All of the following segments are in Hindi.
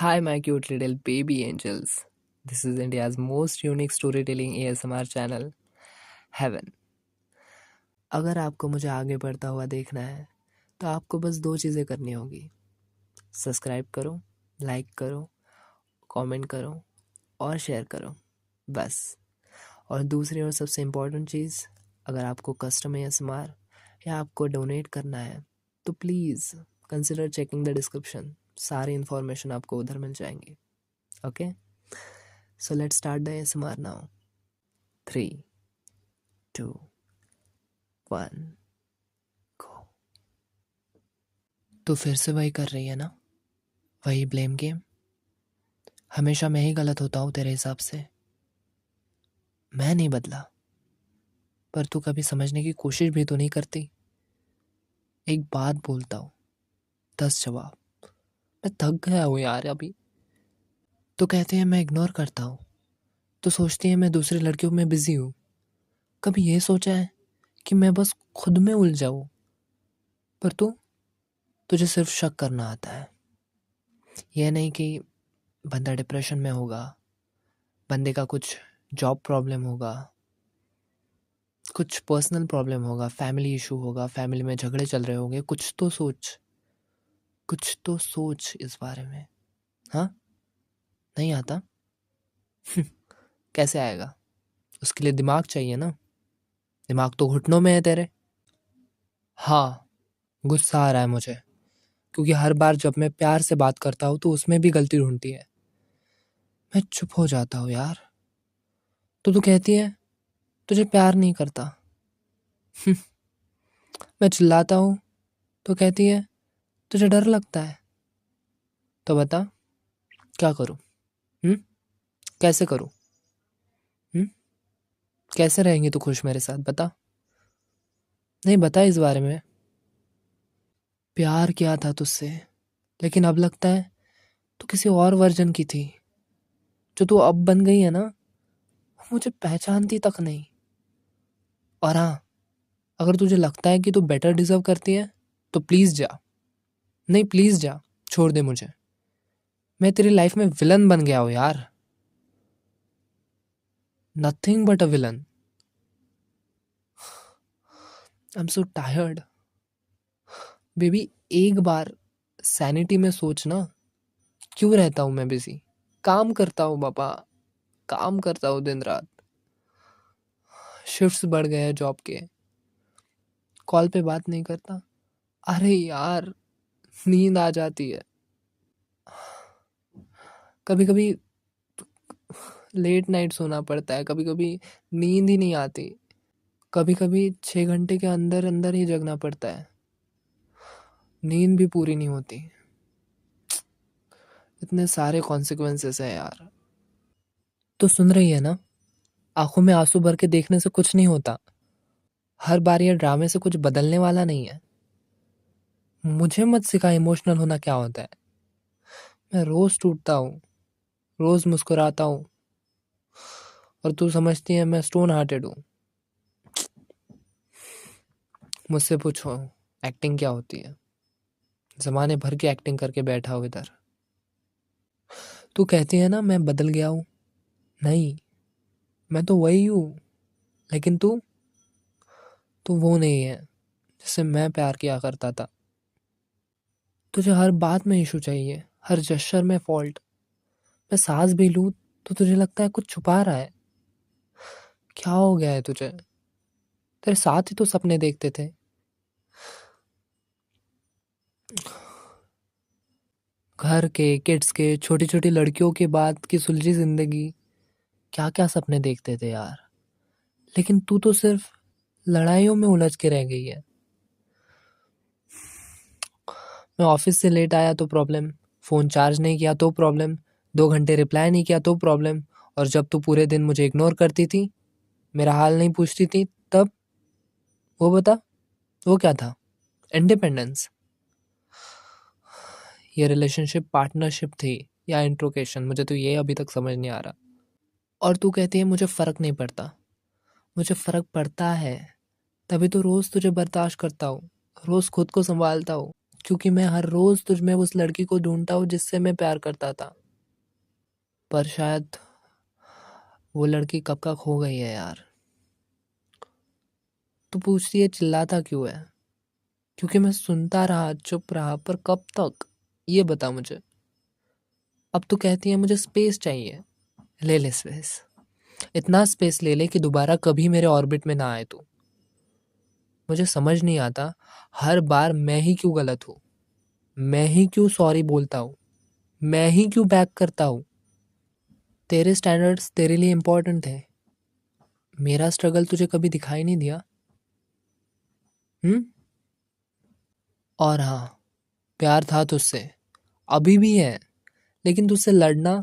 Hi, my cute little baby angels. This is India's most unique storytelling ASMR channel, Heaven. अगर आपको मुझे आगे बढ़ता हुआ देखना है तो आपको बस दो चीज़ें करनी होगी। सब्सक्राइब करो, लाइक करो, कमेंट करो और शेयर करो, बस। और दूसरी और सबसे इम्पोर्टेंट चीज़, अगर आपको कस्टम ASMR या आपको डोनेट करना है तो please consider checking the description. सारी इन्फॉर्मेशन आपको उधर मिल जाएंगी। Okay, so let's start the ASMR now. 3, 2, 1, गो। तो फिर से वही कर रही है ना, वही ब्लेम गेम। हमेशा मैं ही गलत होता हूँ तेरे हिसाब से। मैं नहीं बदला, पर तू कभी समझने की कोशिश भी तो नहीं करती। एक बात बोलता हूँ, 10 जवाब। मैं थक गया हूँ यार अभी। तो कहते हैं मैं इग्नोर करता हूँ, तो सोचती है मैं दूसरी लड़कियों में बिजी हूँ। कभी ये सोचा है कि मैं बस खुद में उलझा हूँ, पर तुझे सिर्फ शक करना आता है। यह नहीं कि बंदा डिप्रेशन में होगा, बंदे का कुछ जॉब प्रॉब्लम होगा, कुछ पर्सनल प्रॉब्लम होगा, फैमिली इशू होगा, फैमिली में झगड़े चल रहे होंगे। कुछ तो सोच इस बारे में। हाँ, नहीं आता? कैसे आएगा? उसके लिए दिमाग चाहिए ना। दिमाग तो घुटनों में है तेरे। हाँ, गुस्सा आ रहा है मुझे, क्योंकि हर बार जब मैं प्यार से बात करता हूँ तो उसमें भी गलती ढूंढती है। मैं चुप हो जाता हूँ यार। तो तू कहती है तुझे प्यार नहीं करता। मैं चिल्लाता हूँ तो कहती है तुझे डर लगता है। तो बता, क्या करूँ? हम्म कैसे करूँ? हम्म कैसे रहेंगी तू खुश मेरे साथ, बता। नहीं, बता इस बारे में। प्यार किया था तुझसे, लेकिन अब लगता है तू किसी और वर्जन की थी। जो तू अब बन गई है ना, वो मुझे पहचानती तक नहीं। और हाँ, अगर तुझे लगता है कि तू बेटर डिजर्व करती है तो प्लीज जा। नहीं, प्लीज जा, छोड़ दे मुझे। मैं तेरी लाइफ में विलन बन गया हूँ यार। Nothing but a villain. I am so tired baby. एक बार सैनिटी में सोचना, क्यों रहता हूँ मैं बिजी? काम करता हूँ बाबा, काम करता हूँ दिन रात। शिफ्ट्स बढ़ गए हैं जॉब के। कॉल पे बात नहीं करता। अरे यार, नींद आ जाती है कभी कभी। लेट नाइट सोना पड़ता है, कभी कभी नींद ही नहीं आती। कभी कभी 6 घंटे के अंदर अंदर ही जगना पड़ता है। नींद भी पूरी नहीं होती। इतने सारे कॉन्सिक्वेंसेस है यार। तो सुन रही है ना, आंखों में आंसू भर के देखने से कुछ नहीं होता। हर बार ये ड्रामे से कुछ बदलने वाला नहीं है। मुझे मत सिखा इमोशनल होना क्या होता है। मैं रोज टूटता हूँ, रोज मुस्कुराता हूँ, और तू समझती है मैं स्टोन हार्टेड हूँ। मुझसे पूछो एक्टिंग क्या होती है। जमाने भर की एक्टिंग करके बैठा हूँ इधर। तू कहती है ना मैं बदल गया हूँ। नहीं, मैं तो वही हूँ। लेकिन तू वो नहीं है जिससे मैं प्यार किया करता था। तुझे हर बात में इशू चाहिए, हर जेस्चर में फॉल्ट। मैं सांस भी लूँ तो तुझे लगता है कुछ छुपा रहा है। क्या हो गया है तुझे? तेरे साथ ही तो सपने देखते थे। घर के, किड्स के, छोटी छोटी लड़कियों के बाद की सुलझी जिंदगी। क्या क्या सपने देखते थे यार। लेकिन तू तो सिर्फ लड़ाइयों में उलझ के रह गई है। मैं ऑफिस से लेट आया तो प्रॉब्लम, फोन चार्ज नहीं किया तो प्रॉब्लम, 2 घंटे रिप्लाई नहीं किया तो प्रॉब्लम, और जब तू पूरे दिन मुझे इग्नोर करती थी, मेरा हाल नहीं पूछती थी, तब? वो बता, वो क्या था? इंडिपेंडेंस? ये रिलेशनशिप पार्टनरशिप थी या इंट्रोकेशन? मुझे तो ये अभी तक समझ नहीं आ रहा। और तू कहती है मुझे फर्क नहीं पड़ता। मुझे फर्क पड़ता है, तभी तो रोज तुझे बर्दाश्त करता हूँ, रोज खुद को संभालता हूँ। क्योंकि मैं हर रोज तुझ में उस लड़की को ढूंढता हूँ जिससे मैं प्यार करता था। पर शायद वो लड़की कब का खो गई है यार। तू पूछती है चिल्लाता क्यों है? क्योंकि मैं सुनता रहा, चुप रहा, पर कब तक, ये बता मुझे। अब तू कहती है मुझे स्पेस चाहिए। ले ले स्पेस। इतना स्पेस ले ले कि दोबारा कभी मेरे ऑर्बिट में ना आए तू। मुझे समझ नहीं आता हर बार मैं ही क्यों गलत हूँ। मैं ही क्यों सॉरी बोलता हूँ। मैं ही क्यों बैक करता हूँ। तेरे स्टैंडर्ड्स तेरे लिए इम्पोर्टेंट थे। मेरा स्ट्रगल तुझे कभी दिखाई नहीं दिया। हम्म। और हाँ, प्यार था तुझसे, अभी भी है, लेकिन तुझसे लड़ना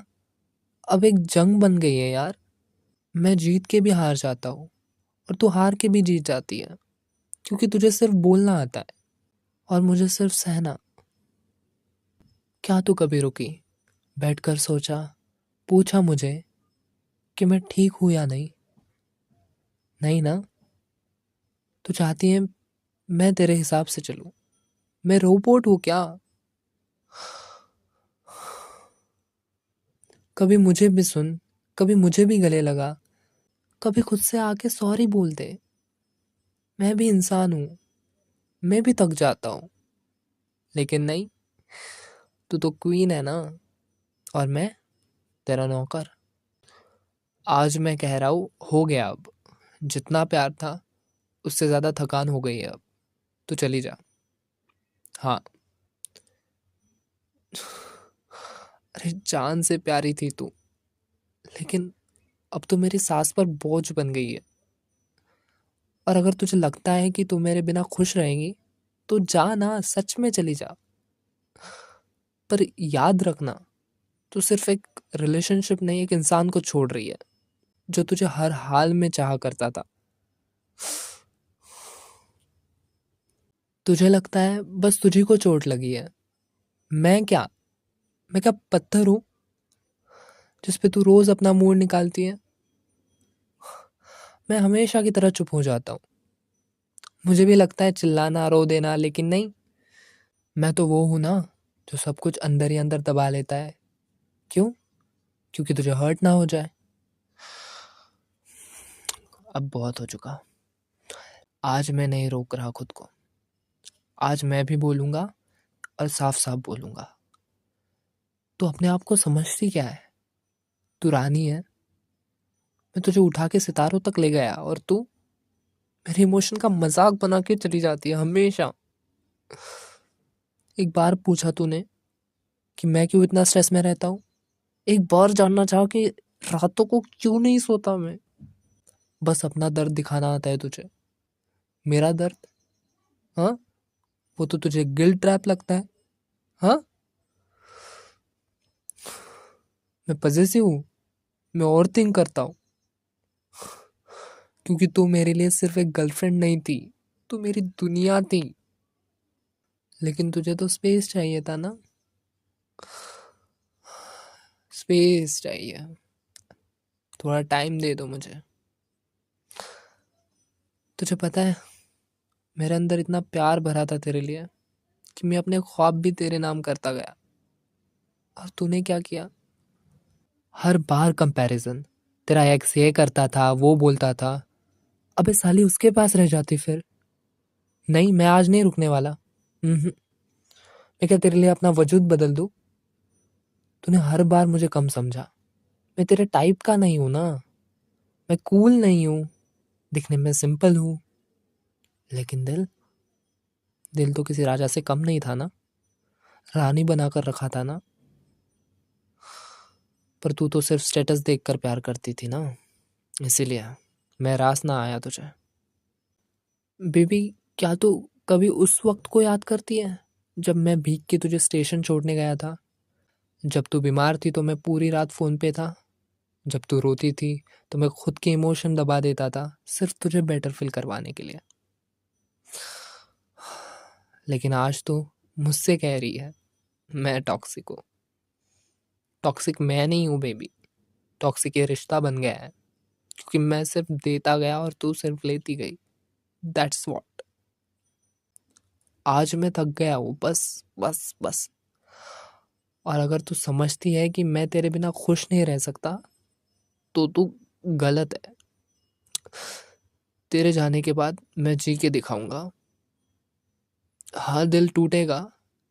अब एक जंग बन गई है यार। मैं जीत के भी हार जाता हूँ और तू हार के भी जीत जाती है, क्योंकि तुझे सिर्फ बोलना आता है और मुझे सिर्फ सहना। क्या तू कभी रुकी, बैठकर सोचा, पूछा मुझे कि मैं ठीक हूं या नहीं? नहीं ना। तू चाहती है मैं तेरे हिसाब से चलूं। मैं रोबोट हूं क्या? कभी मुझे भी सुन, कभी मुझे भी गले लगा, कभी खुद से आके सॉरी बोल दे। मैं भी इंसान हूं, मैं भी थक जाता हूं। लेकिन नहीं, तू तो क्वीन है ना, और मैं तेरा नौकर। आज मैं कह रहा हूं, हो गया अब। जितना प्यार था उससे ज्यादा थकान हो गई है अब। तू चली जा। हाँ। अरे जान से प्यारी थी तू, लेकिन अब तो मेरी सांस पर बोझ बन गई है। और अगर तुझे लगता है कि तू मेरे बिना खुश रहेगी तो जा ना, सच में चली जा। पर याद रखना, तू सिर्फ एक रिलेशनशिप नहीं, एक इंसान को छोड़ रही है जो तुझे हर हाल में चाहा करता था। तुझे लगता है बस तुझी को चोट लगी है। मैं क्या, मैं क्या पत्थर हूं जिस पे तू रोज अपना मूड निकालती है? मैं हमेशा की तरह चुप हो जाता हूँ। मुझे भी लगता है चिल्लाना, रो देना, लेकिन नहीं। मैं तो वो हूं ना जो सब कुछ अंदर ही अंदर दबा लेता है। क्यों? क्योंकि तुझे हर्ट ना हो जाए। अब बहुत हो चुका। आज मैं नहीं रोक रहा खुद को। आज मैं भी बोलूंगा, और साफ साफ बोलूंगा। तू अपने आप को समझती क्या है? तू रानी है। मैं तुझे उठा के सितारों तक ले गया और तू मेरे इमोशन का मजाक बना के चली जाती है हमेशा। एक बार पूछा तूने कि मैं क्यों इतना स्ट्रेस में रहता हूँ? एक बार जानना चाहा कि रातों को क्यों नहीं सोता मैं? बस अपना दर्द दिखाना आता है तुझे। मेरा दर्द, हाँ? वो तो तुझे गिल्ट ट्रैप लगता है। हाँ, मैं पजेसिव हूँ, मैं ओवर थिंक करता हूँ। क्योंकि तू मेरे लिए सिर्फ एक गर्लफ्रेंड नहीं थी, तू मेरी दुनिया थी। लेकिन तुझे तो स्पेस चाहिए था ना। स्पेस चाहिए। थोड़ा टाइम दे दो मुझे। तुझे पता है, मेरे अंदर इतना प्यार भरा था तेरे लिए कि मैं अपने ख्वाब भी तेरे नाम करता गया। और तूने क्या किया? हर बार कंपैरिजन। तेरा एक्स ये करता था, वो बोलता था। अबे साली उसके पास रह जाती फिर। नहीं, मैं आज नहीं रुकने वाला। मैं क्या तेरे लिए अपना वजूद बदल दूं? तूने हर बार मुझे कम समझा। मैं तेरे टाइप का नहीं हूं ना। मैं कूल नहीं हूं, दिखने में सिंपल हूं। लेकिन दिल, दिल तो किसी राजा से कम नहीं था ना। रानी बनाकर रखा था ना। पर तू तो सिर्फ स्टेटस देखकर प्यार करती थी ना, इसीलिए मैं रास ना आया तुझे। बेबी, क्या तू कभी उस वक्त को याद करती है जब मैं भीग के तुझे स्टेशन छोड़ने गया था? जब तू बीमार थी तो मैं पूरी रात फोन पे था। जब तू रोती थी तो मैं खुद के इमोशन दबा देता था, सिर्फ तुझे बेटर फील करवाने के लिए। लेकिन आज तू मुझसे कह रही है मैं टॉक्सिक हूँ। टॉक्सिक मैं नहीं हूँ बेबी। टॉक्सिक ये रिश्ता बन गया है, क्योंकि मैं सिर्फ देता गया और तू सिर्फ लेती गई। That's what. आज मैं थक गया हूँ, बस बस बस। और अगर तू समझती है कि मैं तेरे बिना खुश नहीं रह सकता तो तू गलत है। तेरे जाने के बाद मैं जी के दिखाऊंगा। हाँ, दिल टूटेगा,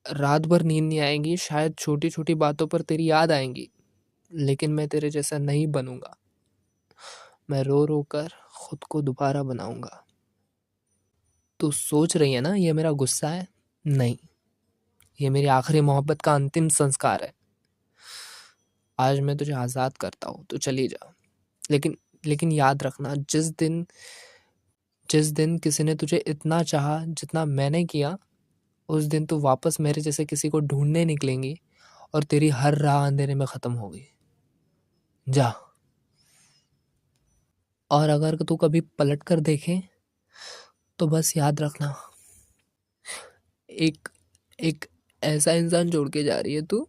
रात भर नींद नहीं आएगी, शायद छोटी छोटी बातों पर तेरी याद आएंगी, लेकिन मैं तेरे जैसा नहीं बनूंगा। मैं रो रो कर खुद को दोबारा बनाऊंगा। तू सोच रही है ना ये मेरा गुस्सा है? नहीं, ये मेरी आखिरी मोहब्बत का अंतिम संस्कार है। आज मैं तुझे आज़ाद करता हूँ, तो चली जा। लेकिन लेकिन याद रखना, जिस दिन किसी ने तुझे इतना चाहा जितना मैंने किया, उस दिन तू वापस मेरे जैसे किसी को ढूंढने निकलेंगी और तेरी हर राह अंधेरे में खत्म होगी। जा। और अगर तू कभी पलट कर देखे तो बस याद रखना, एक एक ऐसा इंसान छोड़ के जा रही है तू,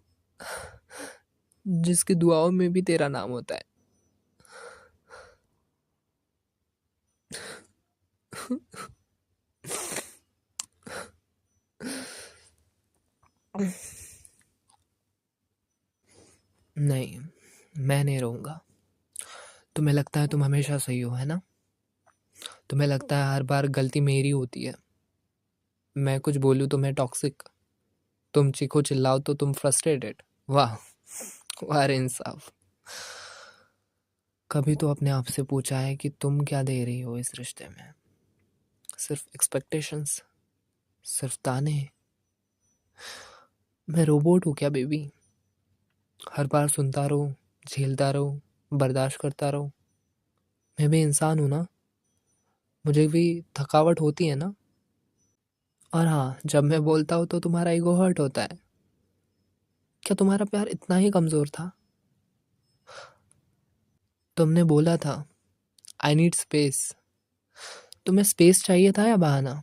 जिसकी दुआओं में भी तेरा नाम होता है। नहीं, मैं नहीं रहूंगा। तुम्हें लगता है तुम हमेशा सही हो, है ना? तुम्हें लगता है हर बार गलती मेरी होती है। मैं कुछ बोलूं तो मैं टॉक्सिक, तुम चीखो चिल्लाओ तो तुम फ्रस्ट्रेटेड। वाह, वाह रे इंसाफ। कभी तो अपने आप से पूछा है कि तुम क्या दे रही हो इस रिश्ते में? सिर्फ एक्सपेक्टेशंस, सिर्फ ताने। मैं रोबोट हूँ क्या बेबी? हर बार सुनता रहूं, झेलता रहूं, बर्दाश्त करता रहूं? मैं भी इंसान हूं ना, मुझे भी थकावट होती है ना। और हाँ, जब मैं बोलता हूँ तो तुम्हारा ईगो हर्ट होता है। क्या तुम्हारा प्यार इतना ही कमजोर था? तुमने बोला था आई नीड स्पेस। तुम्हें स्पेस चाहिए था या बहाना?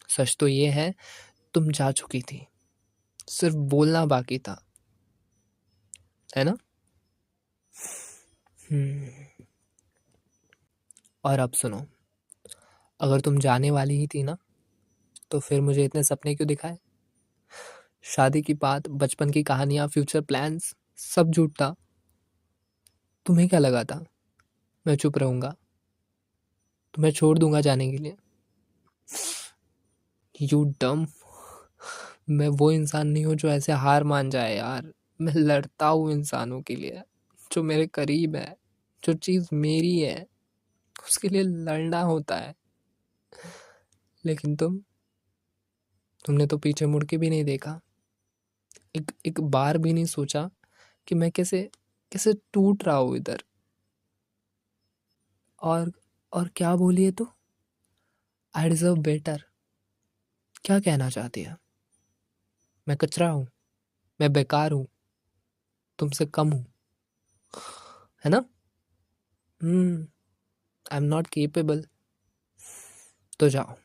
सच तो ये है, तुम जा चुकी थी, सिर्फ बोलना बाकी था, है ना? हम्म। और अब सुनो, अगर तुम जाने वाली ही थी ना, तो फिर मुझे इतने सपने क्यों दिखाए? शादी की बात, बचपन की कहानियां, फ्यूचर प्लान्स, सब झूठ था। तुम्हें क्या लगा था मैं चुप रहूंगा, तुम्हें छोड़ दूंगा जाने के लिए? यू डम। मैं वो इंसान नहीं हूँ जो ऐसे हार मान जाए यार। मैं लड़ता हूँ इंसानों के लिए, जो मेरे करीब है, जो चीज मेरी है, उसके लिए लड़ना होता है। लेकिन तुमने तो पीछे मुड़ के भी नहीं देखा, एक एक बार भी नहीं सोचा कि मैं कैसे कैसे टूट रहा हूँ इधर। और और क्या बोली है तू? I deserve better. क्या कहना चाहती है? मैं कचरा हूँ, मैं बेकार हूँ, तुमसे कम हूँ, है ना? I am not capable. तो जाओ,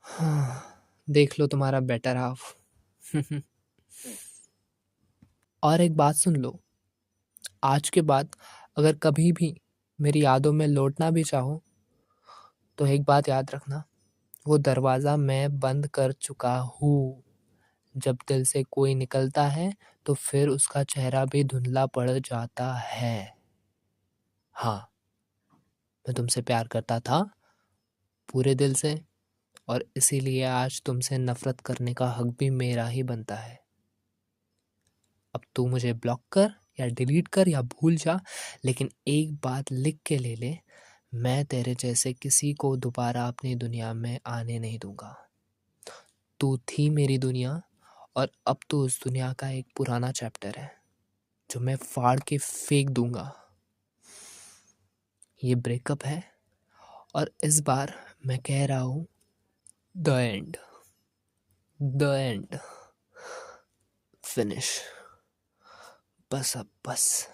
हाँ, देख लो तुम्हारा बेटर हाफ। और एक बात सुन लो, आज के बाद अगर कभी भी मेरी यादों में लौटना भी चाहो, तो एक बात याद रखना, वो दरवाज़ा मैं बंद कर चुका हूँ। जब दिल से कोई निकलता है तो फिर उसका चेहरा भी धुंधला पड़ जाता है। हाँ, मैं तुमसे प्यार करता था, पूरे दिल से, और इसीलिए आज तुमसे नफरत करने का हक भी मेरा ही बनता है। अब तू मुझे ब्लॉक कर या डिलीट कर या भूल जा, लेकिन एक बात लिख के ले ले, मैं तेरे जैसे किसी को दोबारा अपनी दुनिया में आने नहीं दूंगा। तू थी मेरी दुनिया, और अब तो उस दुनिया का एक पुराना चैप्टर है जो मैं फाड़ के फेंक दूंगा। ये ब्रेकअप है, और इस बार मैं कह रहा हूँ, the end, the end, finish. बस अब बस।